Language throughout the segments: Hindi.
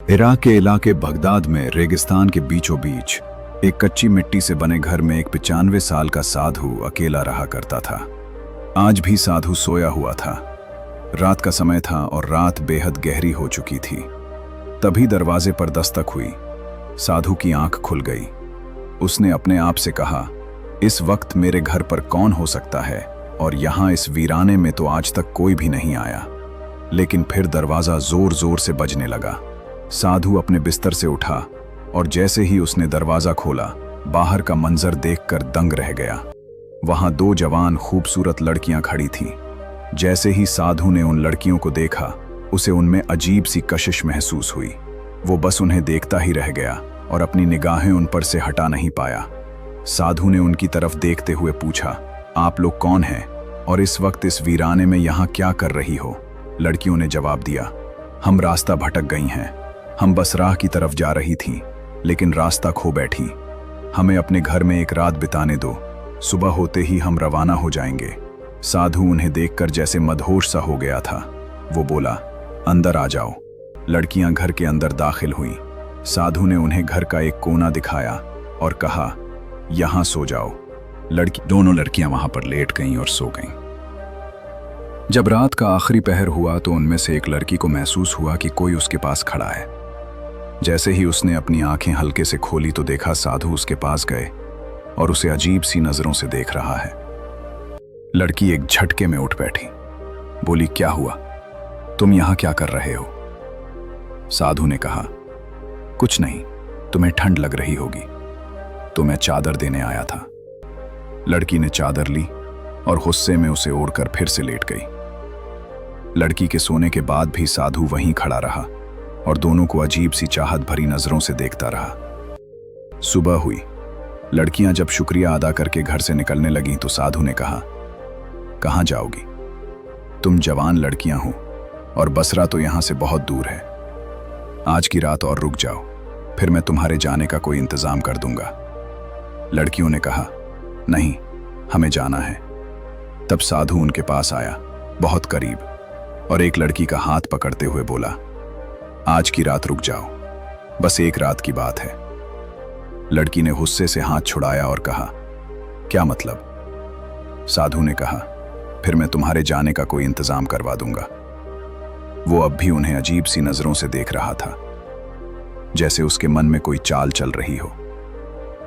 इराक के इलाके बगदाद में रेगिस्तान के बीचों बीच एक कच्ची मिट्टी से बने घर में एक 95 साल का साधु अकेला रहा करता था। आज भी साधु सोया हुआ था। रात का समय था और रात बेहद गहरी हो चुकी थी। तभी दरवाजे पर दस्तक हुई। साधु की आंख खुल गई। उसने अपने आप से कहा, इस वक्त मेरे घर पर कौन हो सकता है, और यहां इस वीराने में तो आज तक कोई भी नहीं आया। लेकिन फिर दरवाजा जोर जोर से बजने लगा। साधु अपने बिस्तर से उठा और जैसे ही उसने दरवाजा खोला, बाहर का मंजर देखकर दंग रह गया। वहां दो जवान खूबसूरत लड़कियां खड़ी थीं। जैसे ही साधु ने उन लड़कियों को देखा, उसे उनमें अजीब सी कशिश महसूस हुई। वो बस उन्हें देखता ही रह गया और अपनी निगाहें उन पर से हटा नहीं पाया। साधु ने उनकी तरफ देखते हुए पूछा, आप लोग कौन हैं और इस वक्त इस वीराने में यहाँ क्या कर रही हो? लड़कियों ने जवाब दिया, हम रास्ता भटक गई हैं। हम बस राह की तरफ जा रही थीं, लेकिन रास्ता खो बैठी। हमें अपने घर में एक रात बिताने दो, सुबह होते ही हम रवाना हो जाएंगे। साधु उन्हें देखकर जैसे मदहोश सा हो गया था। वो बोला, अंदर आ जाओ। लड़कियां घर के अंदर दाखिल हुईं। साधु ने उन्हें घर का एक कोना दिखाया और कहा, यहां सो जाओ। दोनों लड़कियां वहां पर लेट गईं और सो गईं। जब रात का आखिरी पहर हुआ तो उनमें से एक लड़की को महसूस हुआ कि कोई उसके पास खड़ा है। जैसे ही उसने अपनी आंखें हल्के से खोली तो देखा साधु उसके पास गए और उसे अजीब सी नजरों से देख रहा है। लड़की एक झटके में उठ बैठी, बोली, क्या हुआ? तुम यहां क्या कर रहे हो? साधु ने कहा, कुछ नहीं, तुम्हें ठंड लग रही होगी तो मैं चादर देने आया था। लड़की ने चादर ली और गुस्से में उसे ओढ़कर फिर से लेट गई। लड़की के सोने के बाद भी साधु वहीं खड़ा रहा और दोनों को अजीब सी चाहत भरी नजरों से देखता रहा। सुबह हुई। लड़कियां जब शुक्रिया अदा करके घर से निकलने लगीं तो साधु ने कहा, कहां जाओगी? तुम जवान लड़कियां हो और बसरा तो यहां से बहुत दूर है। आज की रात और रुक जाओ, फिर मैं तुम्हारे जाने का कोई इंतजाम कर दूंगा। लड़कियों ने कहा, नहीं, हमें जाना है। तब साधु उनके पास आया, बहुत करीब, और एक लड़की का हाथ पकड़ते हुए बोला, आज की रात रुक जाओ, बस एक रात की बात है। लड़की ने गुस्से से हाथ छुड़ाया और कहा, क्या मतलब? साधु ने कहा, फिर मैं तुम्हारे जाने का कोई इंतजाम करवा दूंगा। वो अब भी उन्हें अजीब सी नजरों से देख रहा था, जैसे उसके मन में कोई चाल चल रही हो।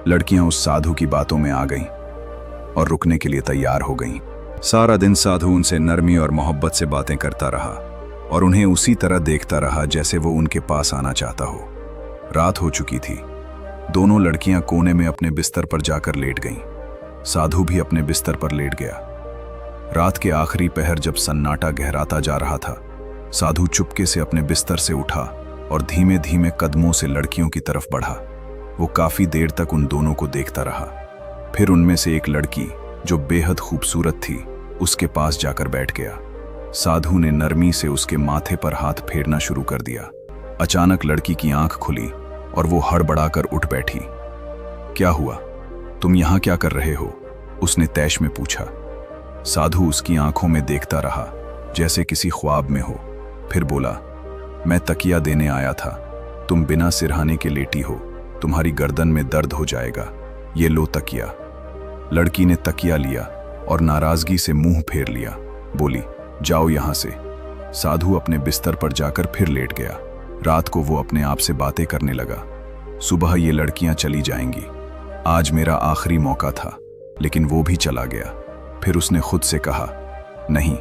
लड़कियां उस साधु की बातों में आ गईं और रुकने के लिए तैयार हो गईं। सारा दिन साधु उनसे नरमी और मोहब्बत से बातें करता रहा और उन्हें उसी तरह देखता रहा जैसे वो उनके पास आना चाहता हो। रात हो चुकी थी। दोनों लड़कियां कोने में अपने बिस्तर पर जाकर लेट गईं। साधु भी अपने बिस्तर पर लेट गया। रात के आखिरी पहर जब सन्नाटा गहराता जा रहा था, साधु चुपके से अपने बिस्तर से उठा और धीमे धीमे कदमों से लड़कियों की तरफ बढ़ा। वो काफी देर तक उन दोनों को देखता रहा। फिर उनमें से एक लड़की, जो बेहद खूबसूरत थी, उसके पास जाकर बैठ गया। साधु ने नरमी से उसके माथे पर हाथ फेरना शुरू कर दिया। अचानक लड़की की आंख खुली और वो हड़बड़ाकर उठ बैठी। क्या हुआ? तुम यहां क्या कर रहे हो? उसने तैश में पूछा। साधु उसकी आंखों में देखता रहा जैसे किसी ख्वाब में हो। फिर बोला, मैं तकिया देने आया था। तुम बिना सिरहाने के लेटी हो, तुम्हारी गर्दन में दर्द हो जाएगा। ये लो तकिया। लड़की ने तकिया लिया और नाराजगी से मुंह फेर लिया। बोली, जाओ यहां से। साधु अपने बिस्तर पर जाकर फिर लेट गया। रात को वो अपने आप से बातें करने लगा। सुबह ये लड़कियां चली जाएंगी। आज मेरा आखिरी मौका था, लेकिन वो भी चला गया। फिर उसने खुद से कहा, नहीं,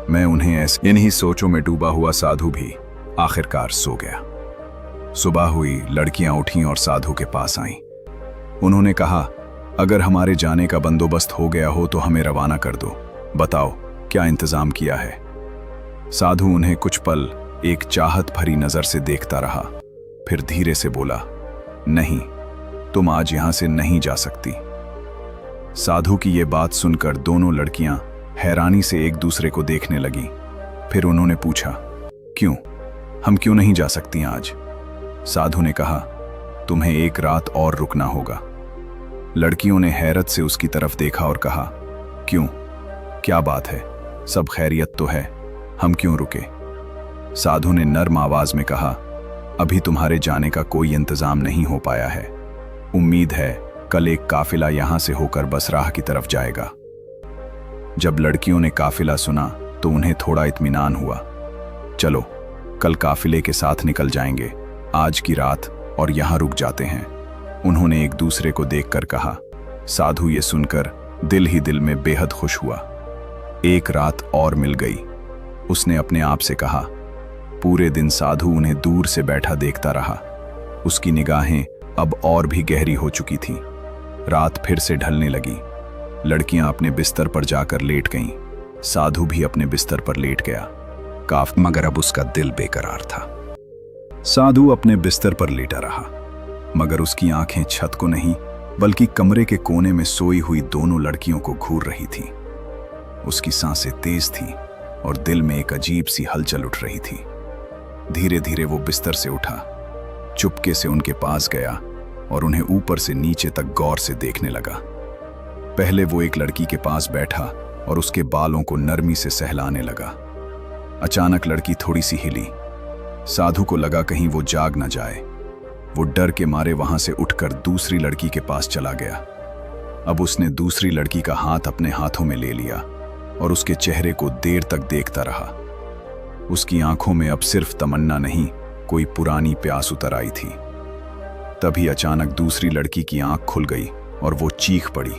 मैं उन्हें ऐसे। इन्हीं सोचों में डूबा हुआ साधु भी आखिरकार सो गया। सुबह हुई। लड़कियां उठीं और साधु के पास आईं। उन्होंने कहा, अगर हमारे जाने का बंदोबस्त हो गया हो तो हमें रवाना कर दो। बताओ क्या इंतजाम किया है? साधु उन्हें कुछ पल एक चाहत भरी नजर से देखता रहा। फिर धीरे से बोला, नहीं, तुम आज यहां से नहीं जा सकती। साधु की ये बात सुनकर दोनों लड़कियां हैरानी से एक दूसरे को देखने लगीं। फिर उन्होंने पूछा, क्यों? हम क्यों नहीं जा सकती आज? साधु ने कहा, तुम्हें एक रात और रुकना होगा। लड़कियों ने हैरत से उसकी तरफ देखा और कहा, क्यों? क्या बात है? सब खैरियत तो है, हम क्यों रुके? साधु ने नर्म आवाज में कहा, अभी तुम्हारे जाने का कोई इंतजाम नहीं हो पाया है। उम्मीद है कल एक काफिला यहां से होकर बसराह की तरफ जाएगा। जब लड़कियों ने काफिला सुना तो उन्हें थोड़ा इत्मीनान हुआ। चलो कल काफिले के साथ निकल जाएंगे, आज की रात और यहां रुक जाते हैं, उन्होंने एक दूसरे को देखकर कहा। साधु ये सुनकर दिल ही दिल में बेहद खुश हुआ। एक रात और मिल गई। उसने अपने आप से कहा। पूरे दिन साधु उन्हें दूर से बैठा देखता रहा। उसकी निगाहें अब और भी गहरी हो चुकी थीं। रात फिर से ढलने लगी। लड़कियां अपने बिस्तर पर जाकर लेट गईं। साधु भी अपने बिस्तर पर लेट गया। मगर अब उसका दिल बेकरार था। साधु अपने बिस्तर पर लेटा रहा, मगर उसकी आंखें छत को नहीं बल्कि कमरे के कोने में सोई हुई दोनों लड़कियों को घूर रही थीं। उसकी सांसें तेज थीं और दिल में एक अजीब सी हलचल उठ रही थी। धीरे धीरे वो बिस्तर से उठा, चुपके से उनके पास गया और उन्हें ऊपर से नीचे तक गौर से देखने लगा। पहले वो एक लड़की के पास बैठा और उसके बालों को नरमी से सहलाने लगा। अचानक लड़की थोड़ी सी हिली। साधु को लगा कहीं वो जाग न जाए। वो डर के मारे वहां से उठकर दूसरी लड़की के पास चला गया। अब उसने दूसरी लड़की का हाथ अपने हाथों में ले लिया और उसके चेहरे को देर तक देखता रहा। उसकी आंखों में अब सिर्फ तमन्ना नहीं, कोई पुरानी प्यास उतर आई थी। तभी अचानक दूसरी लड़की की आंख खुल गई और वो चीख पड़ी,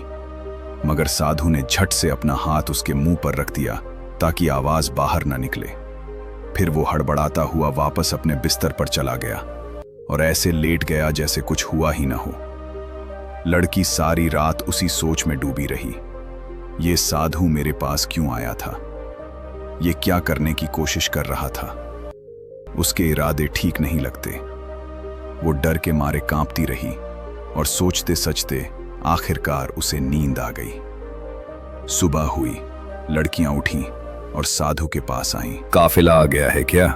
मगर साधु ने झट से अपना हाथ उसके मुंह पर रख दिया ताकि आवाज बाहर न निकले। फिर वो हड़बड़ाता हुआ वापस अपने बिस्तर पर चला गया और ऐसे लेट गया जैसे कुछ हुआ ही न हो। लड़की सारी रात उसी सोच में डूबी रही। ये साधु मेरे पास क्यों आया था? ये क्या करने की कोशिश कर रहा था? उसके इरादे ठीक नहीं लगते। वो डर के मारे कांपती रही और सोचते सचते आखिरकार उसे नींद आ गई। सुबह हुई, लड़कियां उठीं और साधु के पास आईं। काफिला आ गया है क्या?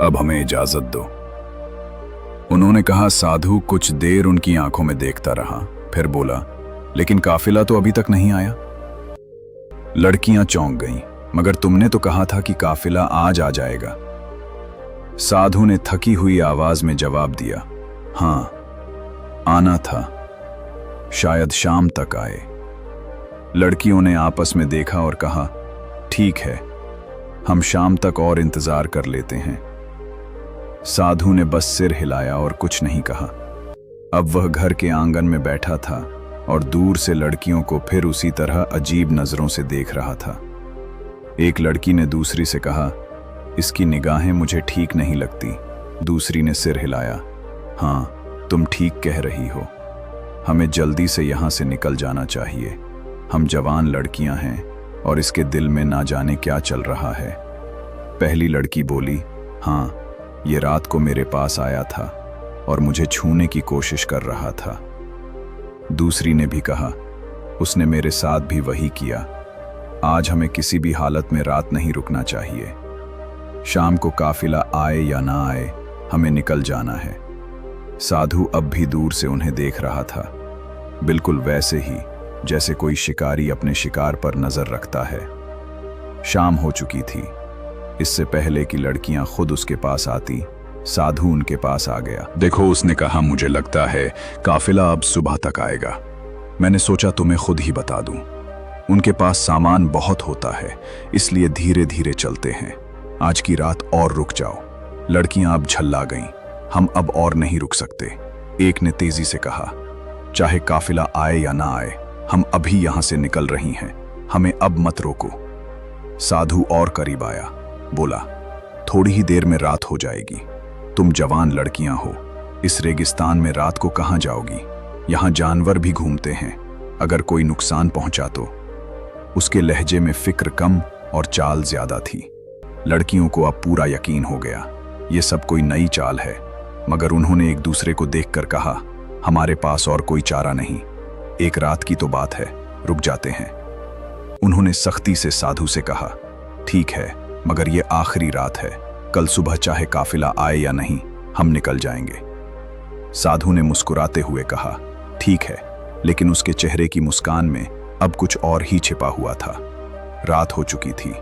अब हमें इजाजत दो, उन्होंने कहा। साधु कुछ देर उनकी आंखों में देखता रहा, फिर बोला, लेकिन काफिला तो अभी तक नहीं आया। लड़कियां चौंक गईं, मगर तुमने तो कहा था कि काफिला आज आ जाएगा। साधु ने थकी हुई आवाज में जवाब दिया, हां, आना था, शायद शाम तक आए। लड़कियों ने आपस में देखा और कहा, ठीक है, हम शाम तक और इंतजार कर लेते हैं। साधु ने बस सिर हिलाया और कुछ नहीं कहा। अब वह घर के आंगन में बैठा था और दूर से लड़कियों को फिर उसी तरह अजीब नजरों से देख रहा था। एक लड़की ने दूसरी से कहा, इसकी निगाहें मुझे ठीक नहीं लगती। दूसरी ने सिर हिलाया, हाँ, तुम ठीक कह रही हो, हमें जल्दी से यहां से निकल जाना चाहिए। हम जवान लड़कियां हैं और इसके दिल में ना जाने क्या चल रहा है। पहली लड़की बोली, हाँ, ये रात को मेरे पास आया था और मुझे छूने की कोशिश कर रहा था। दूसरी ने भी कहा, उसने मेरे साथ भी वही किया। आज हमें किसी भी हालत में रात नहीं रुकना चाहिए। शाम को काफिला आए या ना आए, हमें निकल जाना है। साधु अब भी दूर से उन्हें देख रहा था, बिल्कुल वैसे ही जैसे कोई शिकारी अपने शिकार पर नजर रखता है। शाम हो चुकी थी। इससे पहले कि लड़कियां खुद उसके पास आती, साधु उनके पास आ गया। देखो, उसने कहा, मुझे लगता है काफिला अब सुबह तक आएगा। मैंने सोचा तुम्हें खुद ही बता दूं। उनके पास सामान बहुत होता है, इसलिए धीरे धीरे चलते हैं। आज की रात और रुक जाओ। लड़कियां अब झल्ला गईं, हम अब और नहीं रुक सकते। एक ने तेजी से कहा, चाहे काफिला आए या ना आए, हम अभी यहां से निकल रही हैं, हमें अब मत रोको। साधु और करीब आया, बोला, थोड़ी ही देर में रात हो जाएगी। तुम जवान लड़कियां हो, इस रेगिस्तान में रात को कहां जाओगी? यहां जानवर भी घूमते हैं, अगर कोई नुकसान पहुंचा तो। उसके लहजे में फिक्र कम और चाल ज्यादा थी। लड़कियों को अब पूरा यकीन हो गया, ये सब कोई नई चाल है। मगर उन्होंने एक दूसरे को देखकर कहा, हमारे पास और कोई चारा नहीं, एक रात की तो बात है, रुक जाते हैं। उन्होंने सख्ती से साधु से कहा, ठीक है, मगर ये आखिरी रात है, कल सुबह चाहे काफिला आए या नहीं, हम निकल जाएंगे। साधु ने मुस्कुराते हुए कहा, ठीक है, लेकिन उसके चेहरे की मुस्कान में अब कुछ और ही छिपा हुआ था। रात हो चुकी थी।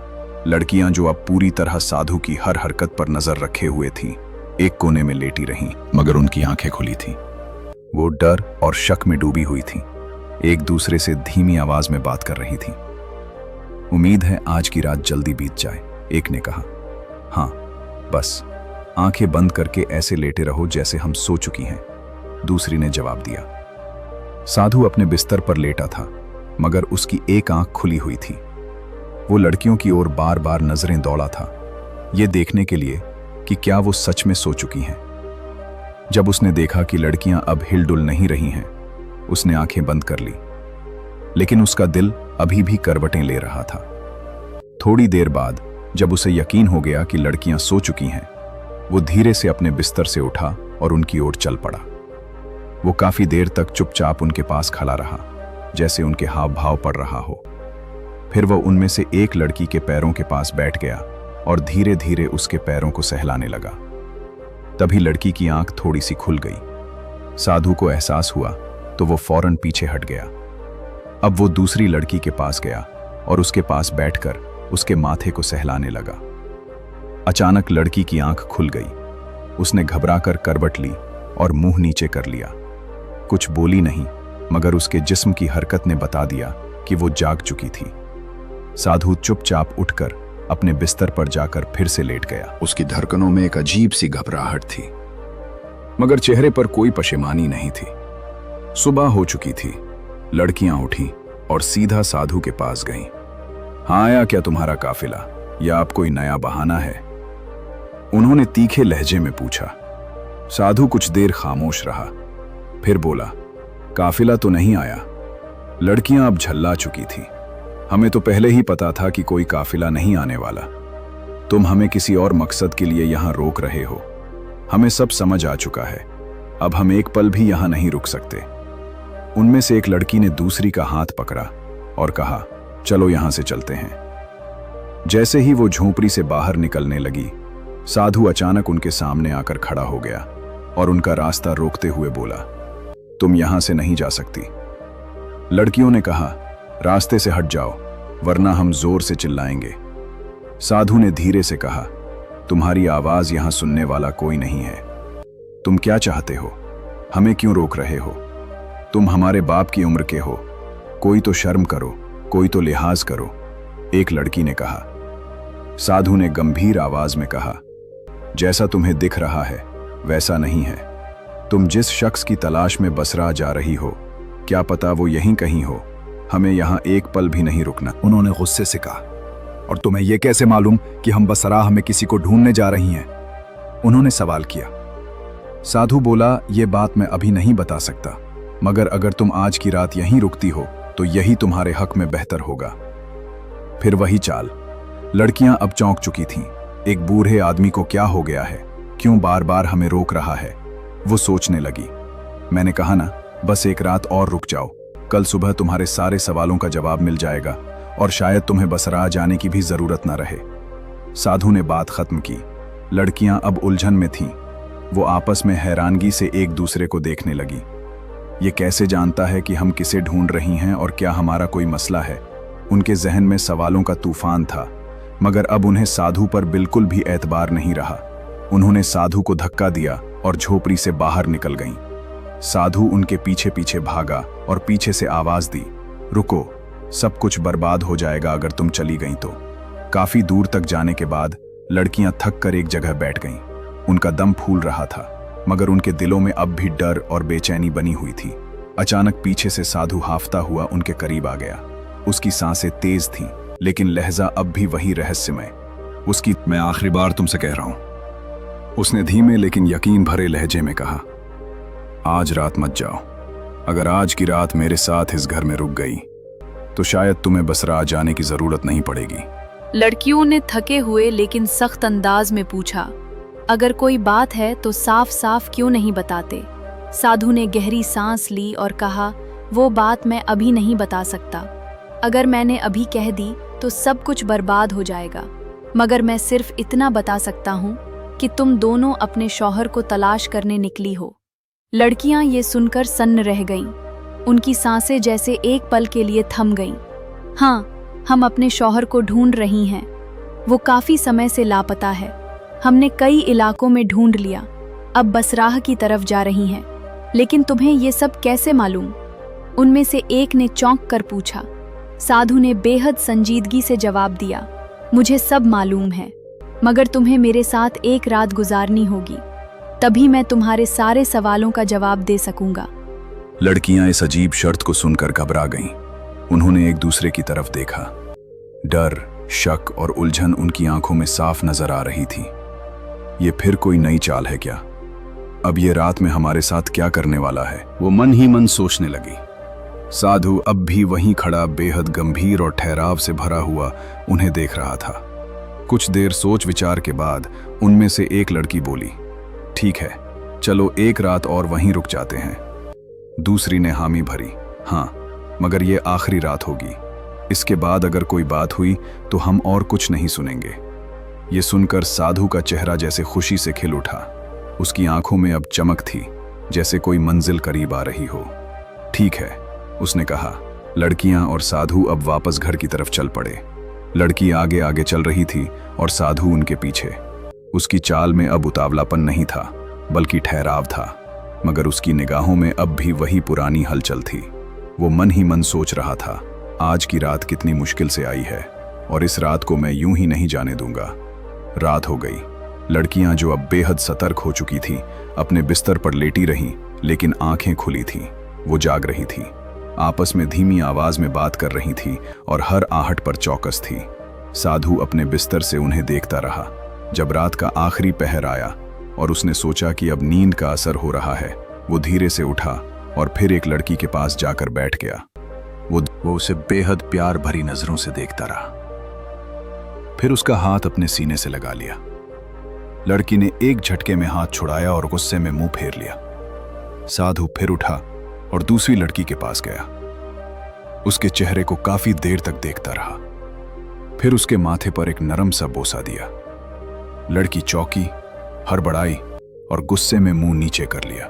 लड़कियां जो अब पूरी तरह साधु की हर हरकत पर नजर रखे हुए थीं, एक कोने में लेटी रहीं, मगर उनकी आंखें खुली थीं। वो डर और शक में डूबी हुई थीं। एक दूसरे से धीमी आवाज में बात कर रही थीं। उम्मीद है आज की रात जल्दी बीत जाए, एक ने कहा। हाँ, बस आंखें बंद करके ऐसे लेटे रहो जैसे हम सो चुकी हैं, दूसरी ने जवाब दिया। साधु अपने बिस्तर पर लेटा था, मगर उसकी एक आंख खुली हुई थी। वो लड़कियों की ओर बार बार नजरें दौड़ा था, ये देखने के लिए कि क्या वो सच में सो चुकी हैं। जब उसने देखा कि लड़कियां अब हिलडुल नहीं रही हैं, उसने आंखें बंद कर ली, लेकिन उसका दिल अभी भी करवटें ले रहा था। थोड़ी देर बाद जब उसे यकीन हो गया कि लड़कियां सो चुकी हैं, वो धीरे से अपने बिस्तर से उठा और उनकी ओर चल पड़ा। वो काफी देर तक चुपचाप उनके पास खड़ा रहा, जैसे उनके हाव भाव पड़ रहा हो। फिर वह उनमें से एक लड़की के पैरों के पास बैठ गया और धीरे धीरे उसके पैरों को सहलाने लगा। तभी लड़की की आंख थोड़ी सी खुल गई। साधु को एहसास हुआ तो वो फौरन पीछे हट गया। अब वो दूसरी लड़की के पास गया और उसके पास बैठकर उसके माथे को सहलाने लगा। अचानक लड़की की आंख खुल गई। उसने घबराकर करवट ली और मुंह नीचे कर लिया। कुछ बोली नहीं, मगर उसके जिस्म की हरकत ने बता दिया कि वो जाग चुकी थी। साधु चुपचाप उठकर अपने बिस्तर पर जाकर फिर से लेट गया। उसकी धड़कनों में एक अजीब सी घबराहट थी, मगर चेहरे पर कोई पशेमानी नहीं थी। सुबह हो चुकी थी। लड़कियां उठी और सीधा साधु के पास गईं। हाँ, आया क्या तुम्हारा काफिला, या अब कोई नया बहाना है? उन्होंने तीखे लहजे में पूछा। साधु कुछ देर खामोश रहा, फिर बोला, काफिला तो नहीं आया। लड़कियां अब झल्ला चुकी थी। हमें तो पहले ही पता था कि कोई काफिला नहीं आने वाला। तुम हमें किसी और मकसद के लिए यहां रोक रहे हो। हमें सब समझ आ चुका है। अब हम एक पल भी यहां नहीं रुक सकते। उनमें से एक लड़की ने दूसरी का हाथ पकड़ा और कहा, चलो यहां से चलते हैं। जैसे ही वो झोपड़ी से बाहर निकलने लगी, साधु अचानक उनके सामने आकर खड़ा हो गया और उनका रास्ता रोकते हुए बोला, तुम यहां से नहीं जा सकती। लड़कियों ने कहा, रास्ते से हट जाओ, वरना हम जोर से चिल्लाएंगे। साधु ने धीरे से कहा, तुम्हारी आवाज यहां सुनने वाला कोई नहीं है। तुम क्या चाहते हो? हमें क्यों रोक रहे हो? तुम हमारे बाप की उम्र के हो। कोई तो शर्म करो, कोई तो लिहाज करो, एक लड़की ने कहा। साधु ने गंभीर आवाज में कहा, जैसा तुम्हें दिख रहा है वैसा नहीं है। तुम जिस शख्स की तलाश में बसरा जा रही हो, क्या पता वो यहीं कहीं हो। हमें यहां एक पल भी नहीं रुकना। उन्होंने गुस्से से कहा, और तुम्हें यह कैसे मालूम कि हम बसराह में किसी को ढूंढने जा रही हैं? उन्होंने सवाल किया। साधु बोला, यह बात मैं अभी नहीं बता सकता, मगर अगर तुम आज की रात यहीं रुकती हो तो यही तुम्हारे हक में बेहतर होगा। फिर वही चाल। लड़कियां अब चौंक चुकी थीं। एक बूढ़े आदमी को क्या हो गया है, क्यों बार बार हमें रोक रहा है? वो सोचने लगी। मैंने कहा ना, बस एक रात और रुक जाओ। कल सुबह तुम्हारे सारे सवालों का जवाब मिल जाएगा और शायद तुम्हें बसरा जाने की भी जरूरत न रहे। साधु ने बात खत्म की। लड़कियां अब उलझन में थीं। वो आपस में हैरानगी से एक दूसरे को देखने लगी। ये कैसे जानता है कि हम किसे ढूंढ रही हैं और क्या हमारा कोई मसला है? उनके जहन में सवालों का तूफान था, मगर अब उन्हें साधु पर बिल्कुल भी एतबार नहीं रहा। उन्होंने साधु को धक्का दिया और झोपड़ी से बाहर निकल गईं। साधु उनके पीछे पीछे भागा और पीछे से आवाज दी, रुको, सब कुछ बर्बाद हो जाएगा अगर तुम चली गईं तो। काफी दूर तक जाने के बाद लड़कियां थक कर एक जगह बैठ गईं। उनका दम फूल रहा था, मगर उनके दिलों में अब भी डर और बेचैनी बनी हुई थी। अचानक पीछे से साधु हाफता हुआ उनके करीब आ गया। उसकी सांसें तेज थीं, लेकिन लहजा अब भी वही रहस्यमय। उसकी, मैं आखिरी बार तुमसे कह रहा हूं, उसने धीमे लेकिन यकीन भरे लहजे में कहा, आज रात मत जाओ। अगर आज की रात मेरे साथ इस घर में रुक गई तो शायद तुम्हें बसरा जाने की जरूरत नहीं पड़ेगी। लड़कियों ने थके हुए लेकिन सख्त अंदाज में पूछा, अगर कोई बात है तो साफ साफ क्यों नहीं बताते? साधु ने गहरी सांस ली और कहा, वो बात मैं अभी नहीं बता सकता। अगर मैंने अभी कह दी तो सब कुछ बर्बाद हो जाएगा, मगर मैं सिर्फ इतना बता सकता हूँ कि तुम दोनों अपने शौहर को तलाश करने निकली हो। लड़कियां ये सुनकर सन्न रह गईं। उनकी सांसें जैसे एक पल के लिए थम गईं। हाँ, हम अपने शौहर को ढूंढ रही हैं। वो काफी समय से लापता है। हमने कई इलाकों में ढूंढ लिया, अब बसराह की तरफ जा रही हैं। लेकिन तुम्हें ये सब कैसे मालूम? उनमें से एक ने चौंक कर पूछा। साधु ने बेहद संजीदगी से जवाब दिया, मुझे सब मालूम है, मगर तुम्हें मेरे साथ एक रात गुजारनी होगी, तभी मैं तुम्हारे सारे सवालों का जवाब दे सकूंगा। लड़कियां इस अजीब शर्त को सुनकर घबरा गईं। उन्होंने एक दूसरे की तरफ देखा। डर, शक और उलझन उनकी आंखों में साफ नजर आ रही थी। ये फिर कोई नई चाल है क्या? अब ये रात में हमारे साथ क्या करने वाला है? वो मन ही मन सोचने लगी। साधु अब भी वहीं खड़ा, बेहद गंभीर और ठहराव से भरा हुआ उन्हें देख रहा था। कुछ देर सोच विचार के बाद उनमें से एक लड़की बोली, ठीक है, चलो एक रात और वहीं रुक जाते हैं। दूसरी ने हामी भरी, हाँ, मगर ये आखिरी रात होगी। इसके बाद अगर कोई बात हुई तो हम और कुछ नहीं सुनेंगे। ये सुनकर साधु का चेहरा जैसे खुशी से खिल उठा। उसकी आंखों में अब चमक थी, जैसे कोई मंजिल करीब आ रही हो। ठीक है, उसने कहा। लड़कियां और साधु अब वापस घर की तरफ चल पड़े। लड़की आगे आगे चल रही थी और साधु उनके पीछे। उसकी चाल में अब उतावलापन नहीं था, बल्कि ठहराव था, मगर उसकी निगाहों में अब भी वही पुरानी हलचल थी। वो मन ही मन सोच रहा था, आज की रात कितनी मुश्किल से आई है और इस रात को मैं यूं ही नहीं जाने दूंगा। रात हो गई। लड़कियां जो अब बेहद सतर्क हो चुकी थी, अपने बिस्तर पर लेटी रहीं, लेकिन आंखें खुली थीं। वो जाग रही थी, आपस में धीमी आवाज में बात कर रही थी और हर आहट पर चौकस थी। साधु अपने बिस्तर से उन्हें देखता रहा। जब रात का आखिरी पहर आया और उसने सोचा कि अब नींद का असर हो रहा है, वो धीरे से उठा और फिर एक लड़की के पास जाकर बैठ गया। वो उसे बेहद प्यार भरी नजरों से देखता रहा। फिर उसका हाथ अपने सीने से लगा लिया। लड़की ने एक झटके में हाथ छुड़ाया और गुस्से में मुंह फेर लिया। साधु फिर उठा और दूसरी लड़की के पास गया। उसके चेहरे को काफी देर तक देखता रहा, फिर उसके माथे पर एक नरम सा बोसा दिया। लड़की चौंकी, हड़बड़ाई और गुस्से में मुंह नीचे कर लिया।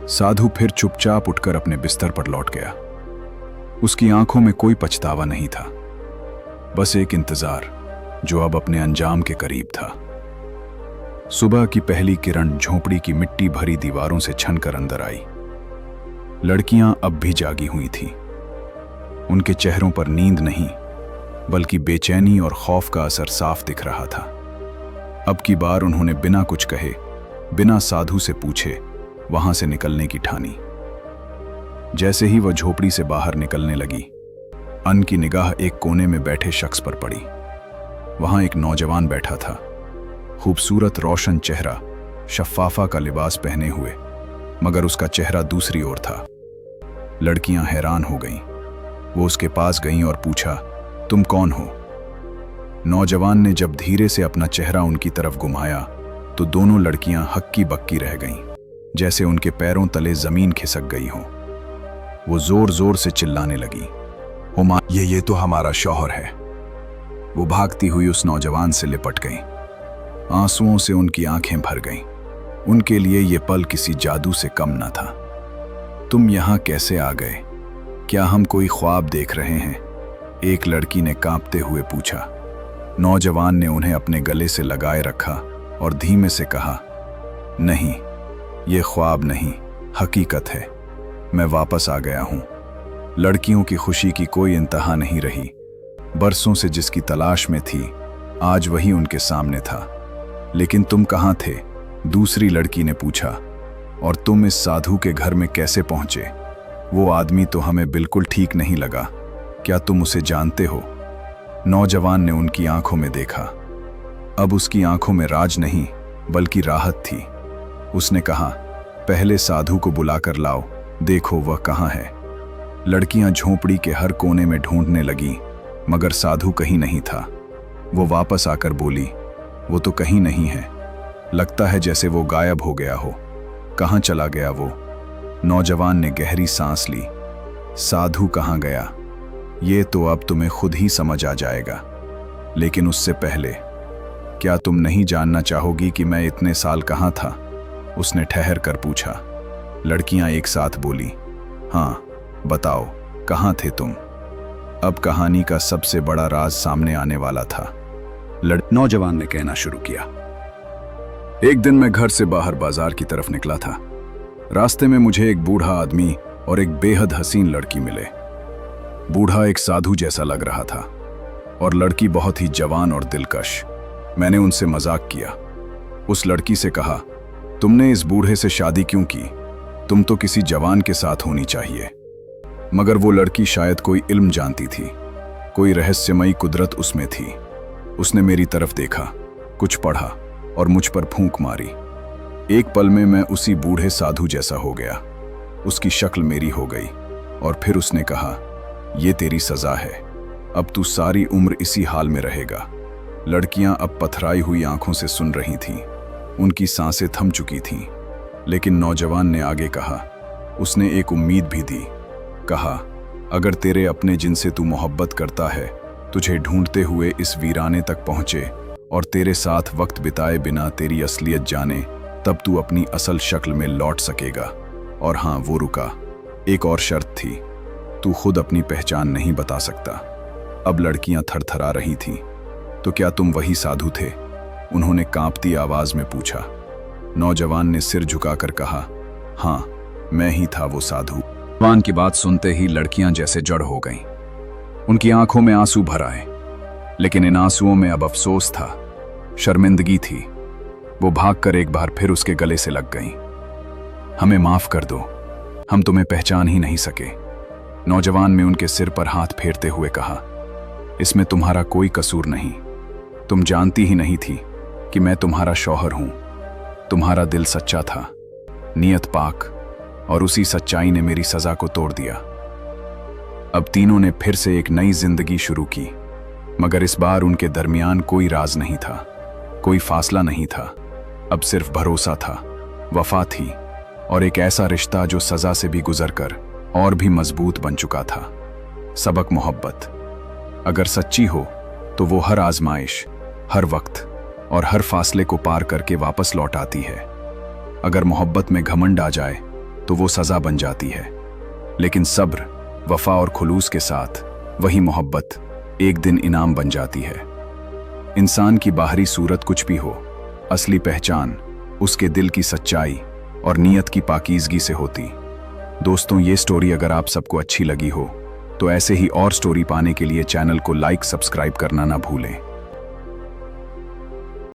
साधु फिर चुपचाप उठकर अपने बिस्तर पर लौट गया। उसकी आंखों में कोई पछतावा नहीं था, बस एक इंतजार जो अब अपने अंजाम के करीब था। सुबह की पहली किरण झोंपड़ी की मिट्टी भरी दीवारों से छनकर अंदर आई। लड़कियां अब भी जागी हुई थीं। उनके चेहरों पर नींद नहीं, बल्कि बेचैनी और खौफ का असर साफ दिख रहा था। अब की बार उन्होंने बिना कुछ कहे, बिना साधु से पूछे, वहां से निकलने की ठानी। जैसे ही वह झोपड़ी से बाहर निकलने लगी, अन की निगाह एक कोने में बैठे शख्स पर पड़ी। वहां एक नौजवान बैठा था, खूबसूरत रोशन चेहरा, शफ्फाफा का लिबास पहने हुए, मगर उसका चेहरा दूसरी ओर था। लड़कियां हैरान हो गईं। वो उसके पास गईं और पूछा, तुम कौन हो? नौजवान ने जब धीरे से अपना चेहरा उनकी तरफ घुमाया तो दोनों लड़कियां हक्की बक्की रह गईं, जैसे उनके पैरों तले जमीन खिसक गई हो। वो जोर जोर से चिल्लाने लगी, हुमा, ये तो हमारा शौहर है। वो भागती हुई उस नौजवान से लिपट गई। आंसुओं से उनकी आंखें भर गईं। उनके लिए ये पल किसी जादू से कम न था। तुम यहां कैसे आ गए? क्या हम कोई ख्वाब देख रहे हैं? एक लड़की ने कांपते हुए पूछा। नौजवान ने उन्हें अपने गले से लगाए रखा और धीमे से कहा, नहीं, ये ख्वाब नहीं, हकीकत है। मैं वापस आ गया हूं। लड़कियों की खुशी की कोई इंतहा नहीं रही। बरसों से जिसकी तलाश में थी, आज वही उनके सामने था। लेकिन तुम कहां थे? दूसरी लड़की ने पूछा। और तुम इस साधु के घर में कैसे पहुंचे? वो आदमी तो हमें बिल्कुल ठीक नहीं लगा। क्या तुम उसे जानते हो? नौजवान ने उनकी आंखों में देखा। अब उसकी आंखों में राज नहीं, बल्कि राहत थी। उसने कहा, पहले साधु को बुलाकर लाओ, देखो वह कहाँ है। लड़कियां झोंपड़ी के हर कोने में ढूंढने लगीं, मगर साधु कहीं नहीं था। वो वापस आकर बोली, वो तो कहीं नहीं है। लगता है जैसे वो गायब हो गया हो। कहाँ चला गया वो? नौजवान ने गहरी सांस ली। साधु कहाँ गया, ये तो अब तुम्हें खुद ही समझ आ जाएगा। लेकिन उससे पहले, क्या तुम नहीं जानना चाहोगी कि मैं इतने साल कहाँ था? उसने ठहर कर पूछा। लड़कियां एक साथ बोली, हाँ, बताओ, कहाँ थे तुम? अब कहानी का सबसे बड़ा राज सामने आने वाला था। नौजवान ने कहना शुरू किया, एक दिन मैं घर से बाहर बाजार की तरफ निकला था। रास्ते में मुझे एक बूढ़ा आदमी और एक बेहद हसीन लड़की मिले। बूढ़ा एक साधु जैसा लग रहा था और लड़की बहुत ही जवान और दिलकश। मैंने उनसे मजाक किया। उस लड़की से कहा, तुमने इस बूढ़े से शादी क्यों की? तुम तो किसी जवान के साथ होनी चाहिए। मगर वो लड़की शायद कोई इल्म जानती थी, कोई रहस्यमयी कुदरत उसमें थी। उसने मेरी तरफ देखा, कुछ पढ़ा और मुझ पर फूंक मारी। एक पल में मैं उसी बूढ़े साधु जैसा हो गया। उसकी शक्ल मेरी हो गई और फिर उसने कहा, ये तेरी सजा है, अब तू सारी उम्र इसी हाल में रहेगा। लड़कियां अब पथराई हुई आंखों से सुन रही थीं। उनकी सांसें थम चुकी थीं। लेकिन नौजवान ने आगे कहा, उसने एक उम्मीद भी दी। कहा, अगर तेरे अपने जिनसे तू मोहब्बत करता है तुझे ढूंढते हुए इस वीराने तक पहुंचे और तेरे साथ वक्त बिताए बिना तेरी असलियत जाने, तब तू अपनी असल शक्ल में लौट सकेगा। और हाँ, वो रुका। एक और शर्त थी, तू खुद अपनी पहचान नहीं बता सकता। अब लड़कियां थरथरा रही थीं। तो क्या तुम वही साधु थे? उन्होंने कांपती आवाज में पूछा। नौजवान ने सिर झुकाकर कहा, हाँ, मैं ही था वो साधु। नौजवान की बात सुनते ही लड़कियां जैसे जड़ हो गईं। उनकी आंखों में आंसू भर आए, लेकिन इन आंसुओं में अब अफसोस था, शर्मिंदगी थी। वो भागकर एक बार फिर उसके गले से लग गईं। हमें माफ कर दो, हम तुम्हें पहचान ही नहीं सके। नौजवान ने उनके सिर पर हाथ फेरते हुए कहा, इसमें तुम्हारा कोई कसूर नहीं। तुम जानती ही नहीं थी कि मैं तुम्हारा शौहर हूं। तुम्हारा दिल सच्चा था, नियत पाक, और उसी सच्चाई ने मेरी सजा को तोड़ दिया। अब तीनों ने फिर से एक नई जिंदगी शुरू की, मगर इस बार उनके दरमियान कोई राज नहीं था, कोई फासला नहीं था। अब सिर्फ भरोसा था, वफा थी और एक ऐसा रिश्ता जो सजा से भी गुजरकर और भी मजबूत बन चुका था। सबक मोहब्बत अगर सच्ची हो तो वो हर आजमाइश, हर वक्त और हर फासले को पार करके वापस लौट आती है। अगर मोहब्बत में घमंड आ जाए तो वो सजा बन जाती है, लेकिन सब्र, वफा और खुलूस के साथ वही मोहब्बत एक दिन इनाम बन जाती है। इंसान की बाहरी सूरत कुछ भी हो, असली पहचान उसके दिल की सच्चाई और नीयत की पाकीज़गी से होती। दोस्तों, ये स्टोरी अगर आप सबको अच्छी लगी हो तो ऐसे ही और स्टोरी पाने के लिए चैनल को लाइक, सब्सक्राइब करना ना भूलें।